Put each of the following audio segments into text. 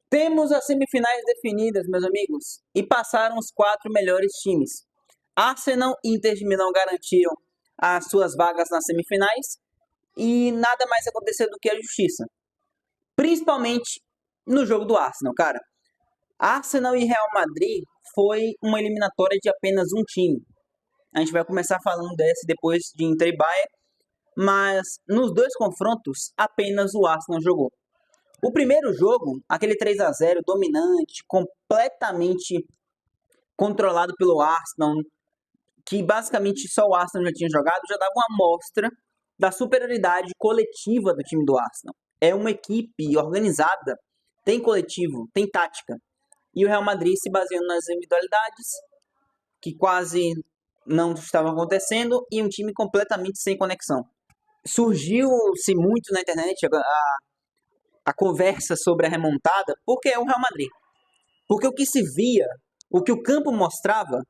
Temos as semifinais definidas, meus amigos, e passaram os 4 melhores times. Arsenal e Inter de Milão garantiram as suas vagas nas semifinais e nada mais aconteceu do que a justiça. Principalmente no jogo do Arsenal, cara. Arsenal e Real Madrid foi uma eliminatória de apenas um time. A gente vai começar falando desse depois de Inter e Bayern, mas nos dois confrontos apenas o Arsenal jogou. O primeiro jogo, aquele 3-0 dominante, completamente controlado pelo Arsenal, que basicamente só o Arsenal já tinha jogado, já dava uma amostra da superioridade coletiva do time do Arsenal. É uma equipe organizada, tem coletivo, tem tática. E o Real Madrid se baseando nas individualidades, que quase não estavam acontecendo, e um time completamente sem conexão. Surgiu-se muito na internet a conversa sobre a remontada, porque é o Real Madrid. Porque o que se via, o que o campo mostrava,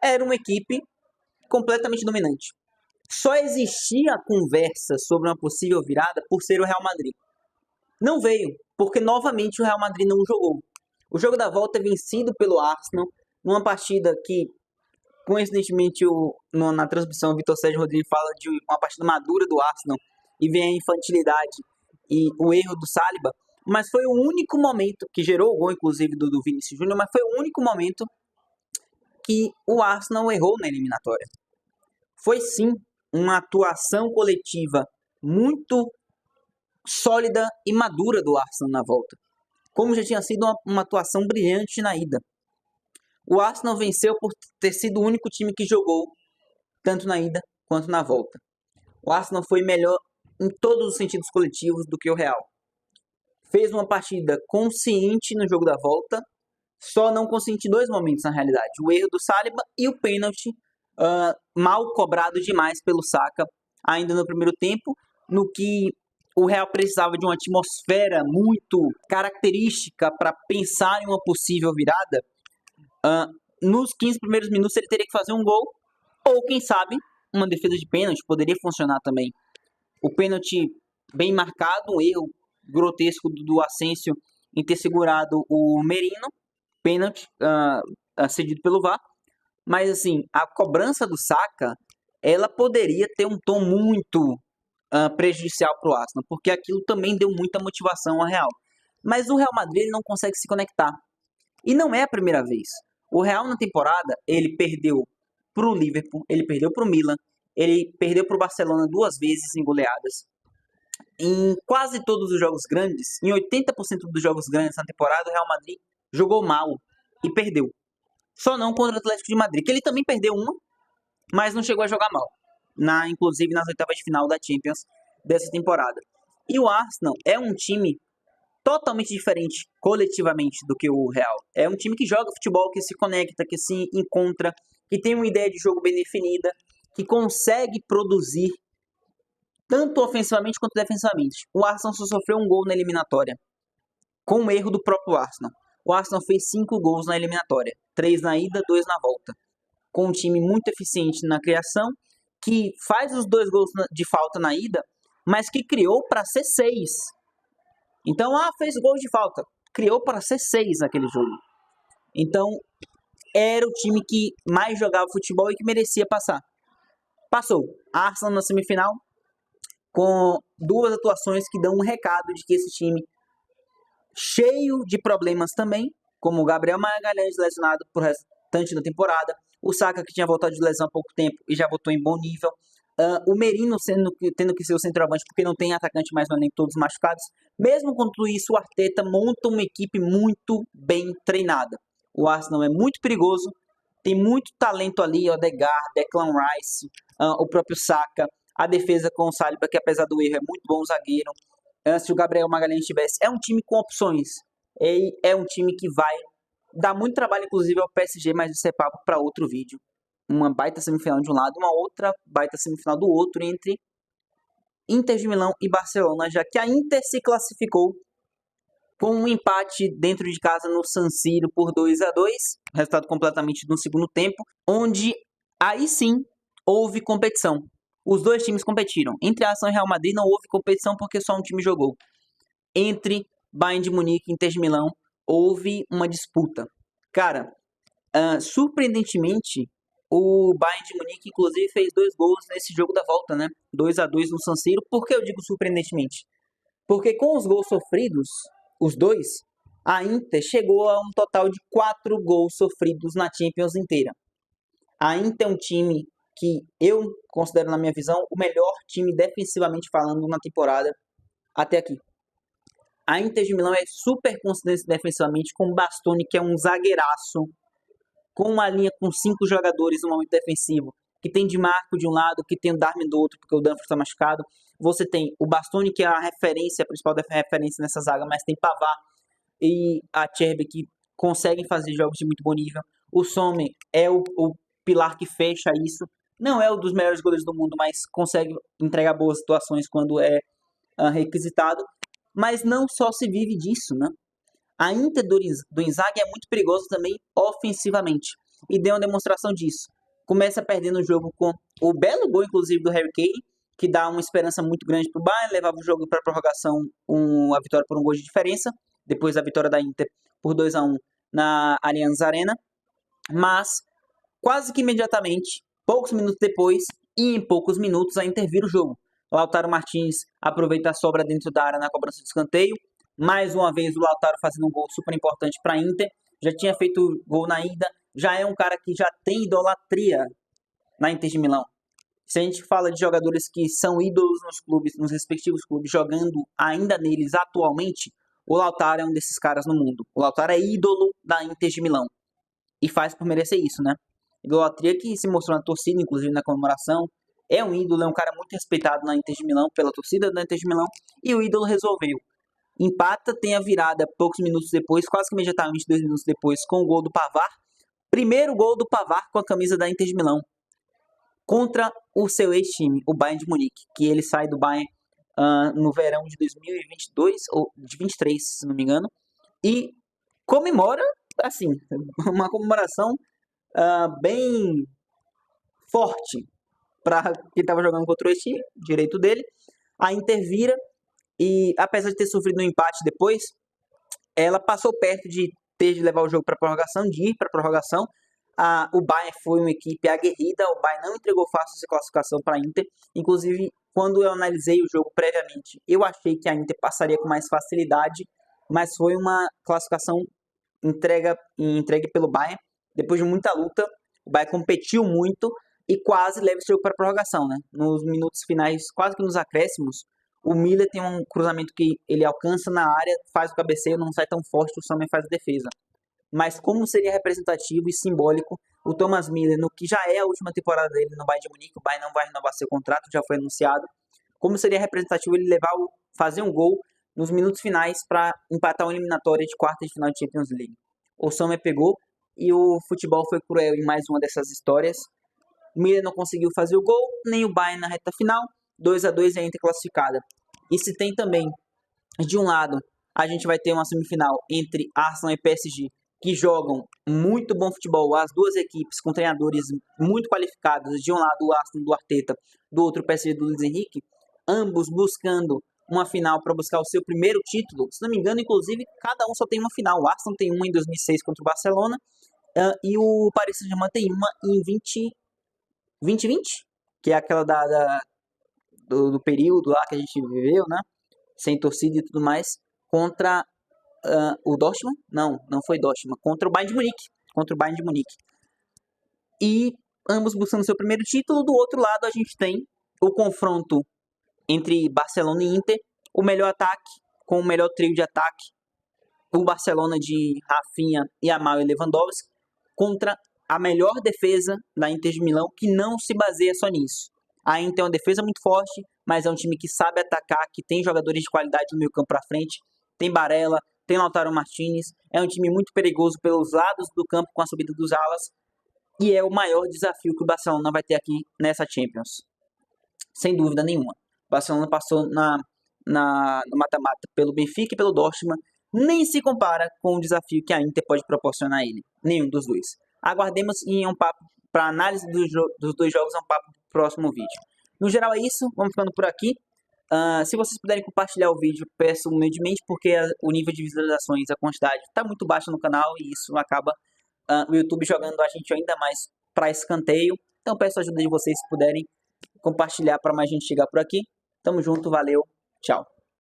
era uma equipe completamente dominante. Só existia a conversa sobre uma possível virada por ser o Real Madrid. Não veio, porque novamente o Real Madrid não jogou. O jogo da volta é vencido pelo Arsenal, numa partida que, coincidentemente, na transmissão, o Vitor Sérgio Rodrigues fala de uma partida madura do Arsenal, e vem a infantilidade e o erro do Saliba, mas foi o único momento, que gerou o gol, inclusive, do Vinícius Júnior, mas foi o único momento que o Arsenal errou na eliminatória. Foi sim uma atuação coletiva muito sólida e madura do Arsenal na volta, como já tinha sido uma atuação brilhante na ida. O Arsenal venceu por ter sido o único time que jogou tanto na ida quanto na volta. O Arsenal foi melhor em todos os sentidos coletivos do que o Real. Fez uma partida consciente no jogo da volta, só não consciente em dois momentos na realidade. O erro do Saliba e o pênalti mal cobrado demais pelo Saka ainda no primeiro tempo, no que o Real precisava de uma atmosfera muito característica para pensar em uma possível virada. Nos 15 primeiros minutos ele teria que fazer um gol, ou quem sabe, uma defesa de pênalti poderia funcionar também. O pênalti bem marcado, um erro grotesco do Asensio em ter segurado o Merino, pênalti cedido pelo VAR. Mas assim, a cobrança do Saka, ela poderia ter um tom muito prejudicial para o Arsenal, porque aquilo também deu muita motivação ao Real. Mas o Real Madrid ele não consegue se conectar. E não é a primeira vez. O Real na temporada, ele perdeu para o Liverpool, ele perdeu para o Milan, ele perdeu para o Barcelona 2 vezes em goleadas. Em quase todos os jogos grandes, em 80% dos jogos grandes na temporada, o Real Madrid jogou mal e perdeu. Só não contra o Atlético de Madrid, que ele também perdeu uma, mas não chegou a jogar mal. Inclusive nas oitavas de final da Champions dessa temporada. E o Arsenal é um time totalmente diferente coletivamente do que o Real. É um time que joga futebol, que se conecta, que se encontra, que tem uma ideia de jogo bem definida, que consegue produzir tanto ofensivamente quanto defensivamente. O Arsenal só sofreu um gol na eliminatória, com um erro do próprio Arsenal. O Arsenal fez 5 gols na eliminatória, 3 na ida, 2 na volta. Com um time muito eficiente na criação, que faz os 2 gols de falta na ida, mas que criou para ser 6. Então, fez gols de falta. Criou para ser 6 naquele jogo. Então, era o time que mais jogava futebol e que merecia passar. Passou. Arsenal na semifinal, com 2 atuações que dão um recado de que esse time, cheio de problemas também, como o Gabriel Magalhães lesionado por restante da temporada, o Saka que tinha voltado de lesão há pouco tempo e já voltou em bom nível, o Merino tendo que ser o centroavante porque não tem atacante mais no elenco, todos machucados. Mesmo com tudo isso, o Arteta monta uma equipe muito bem treinada. O Arsenal é muito perigoso, tem muito talento ali, Odegaard, Declan Rice, o próprio Saka, a defesa com o Saliba, que apesar do erro é muito bom zagueiro. Se o Gabriel Magalhães estivesse, é um time com opções. É um time que vai dar muito trabalho, inclusive, ao PSG, mas isso é papo para outro vídeo. Uma baita semifinal de um lado, uma outra baita semifinal do outro, entre Inter de Milão e Barcelona, já que a Inter se classificou com um empate dentro de casa no San Siro por 2-2, resultado completamente no segundo tempo, onde aí sim houve competição. Os dois times competiram. Entre Arsenal e Real Madrid não houve competição porque só um time jogou. Entre Bayern de Munique e Inter de Milão houve uma disputa. Cara, surpreendentemente, o Bayern de Munique, inclusive, fez 2 gols nesse jogo da volta, né? 2-2 no San Siro. Por que eu digo surpreendentemente? Porque com os gols sofridos, os dois, a Inter chegou a um total de 4 gols sofridos na Champions inteira. A Inter é um time que eu considero, na minha visão, o melhor time defensivamente falando na temporada até aqui. A Inter de Milão é super consistente defensivamente, com o Bastoni, que é um zagueiraço, com uma linha com 5 jogadores no momento defensivo, que tem Di Marco de um lado, que tem o Darmian do outro, porque o Dumfries está machucado. Você tem o Bastoni, que é a referência, a principal referência nessa zaga, mas tem Pavard e a Cherby, que conseguem fazer jogos de muito bom nível. O Sommer é o pilar que fecha isso. Não é um dos melhores goleiros do mundo, mas consegue entregar boas situações quando é requisitado. Mas não só se vive disso, né? A Inter do Inzaghi é muito perigosa também ofensivamente. E deu uma demonstração disso. Começa perdendo o jogo com o belo gol, inclusive, do Harry Kane, que dá uma esperança muito grande para o Bayern, levava o jogo para a prorrogação, a vitória por um gol de diferença, depois da vitória da Inter por 2-1 na Allianz Arena. Mas, quase que imediatamente, poucos minutos depois, e em poucos minutos, a Inter vira o jogo. Lautaro Martins aproveita a sobra dentro da área na cobrança de escanteio. Mais uma vez o Lautaro fazendo um gol super importante para a Inter. Já tinha feito gol na ida. Já é um cara que já tem idolatria na Inter de Milão. Se a gente fala de jogadores que são ídolos nos clubes, nos respectivos clubes, jogando ainda neles atualmente, o Lautaro é um desses caras no mundo. O Lautaro é ídolo da Inter de Milão. E faz por merecer isso, né? Idolatria que se mostrou na torcida, inclusive na comemoração. É um ídolo, é um cara muito respeitado na Inter de Milão, pela torcida da Inter de Milão. E o ídolo resolveu. Empata, tem a virada poucos minutos depois, quase que imediatamente 2 minutos depois, com o gol do Pavard. Primeiro gol do Pavard com a camisa da Inter de Milão. Contra o seu ex-time, o Bayern de Munique. Que ele sai do Bayern no verão de 2022, ou de 23, se não me engano. E comemora, assim, uma comemoração bem forte para quem estava jogando contra o ex-time, direito dele. A Inter vira. E apesar de ter sofrido um empate depois, ela passou perto de ter de levar o jogo para prorrogação, de ir para prorrogação. O Bayern foi uma equipe aguerrida, o Bayern não entregou fácil essa classificação para a Inter. Inclusive, quando eu analisei o jogo previamente, eu achei que a Inter passaria com mais facilidade, mas foi uma classificação entregue pelo Bayern. Depois de muita luta, o Bayern competiu muito e quase leva esse jogo para prorrogação, né? Nos minutos finais, quase que nos acréscimos, o Miller tem um cruzamento que ele alcança na área, faz o cabeceio, não sai tão forte, o Sommer faz a defesa. Mas como seria representativo e simbólico o Thomas Miller, no que já é a última temporada dele no Bayern de Munique, o Bayern não vai renovar seu contrato, já foi anunciado. Como seria representativo ele fazer um gol nos minutos finais para empatar uma eliminatória de quarta de final de Champions League. O Sommer pegou e o futebol foi cruel em mais uma dessas histórias. O Miller não conseguiu fazer o gol, nem o Bayern na reta final. 2-2 e a Inter classificada. E se tem também, de um lado, a gente vai ter uma semifinal entre Arsenal e PSG, que jogam muito bom futebol, as duas equipes com treinadores muito qualificados, de um lado o Arsenal do Arteta, do outro o PSG do Luiz Henrique, ambos buscando uma final para buscar o seu primeiro título. Se não me engano, inclusive, cada um só tem uma final. O Arsenal tem uma em 2006 contra o Barcelona e o Paris Saint-Germain tem uma em 2020, que é aquela do período lá que a gente viveu, né? Sem torcida e tudo mais, contra o Dortmund? Não foi Dortmund, contra o Bayern de Munique. Contra o Bayern de Munique. E ambos buscando seu primeiro título. Do outro lado, a gente tem o confronto entre Barcelona e Inter, o melhor ataque, com o melhor trio de ataque, o Barcelona de Rafinha, Yamal e Lewandowski, contra a melhor defesa da Inter de Milão, que não se baseia só nisso. A Inter é uma defesa muito forte, mas é um time que sabe atacar, que tem jogadores de qualidade no meio campo para frente. Tem Barella, tem Lautaro Martins. É um time muito perigoso pelos lados do campo com a subida dos alas. E é o maior desafio que o Barcelona vai ter aqui nessa Champions. Sem dúvida nenhuma. O Barcelona passou no mata-mata pelo Benfica e pelo Dortmund. Nem se compara com o desafio que a Inter pode proporcionar a ele. Nenhum dos dois. Aguardemos e um papo para análise dos dois jogos, é um papo pro próximo vídeo. No geral é isso, vamos ficando por aqui. Se vocês puderem compartilhar o vídeo, peço humildemente, porque o nível de visualizações, a quantidade, está muito baixa no canal e isso acaba o YouTube jogando a gente ainda mais para escanteio. Então peço a ajuda de vocês se puderem compartilhar para mais gente chegar por aqui. Tamo junto, valeu, tchau.